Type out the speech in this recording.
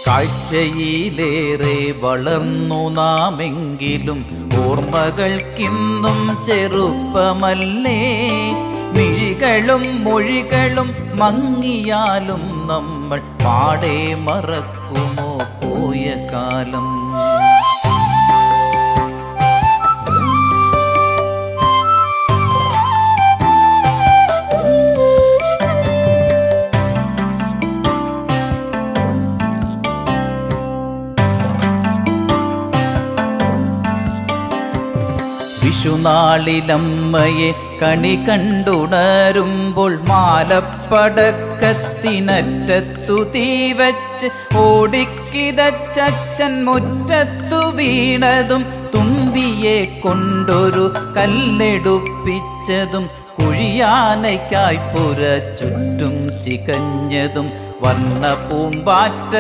കാഴ്ചയിലേറെ വളർന്നു നാമെങ്കിലും ഓർമ്മകൾക്കിന്നും ചെറുപ്പമല്ലേ. മിഴികളും മൊഴികളും മങ്ങിയാലും നമ്മൾ പാടെ മറക്കുമോ പോയ കാലം. വിഷുനാളിലമ്മയെ കണി കണ്ടുണരുമ്പോൾ മാലപ്പടക്കത്തിനറ്റത്തു തീവച്ച് ഓടിക്കിതച്ചൻ മുറ്റത്തു വീണതും തുമ്പിയെ കൊണ്ടൊരു കല്ലെടുപ്പിച്ചതും കുഴിയാനയ്ക്കായി പുര ചുറ്റും ചികഞ്ഞതും വർണ്ണ പൂമ്പാറ്റ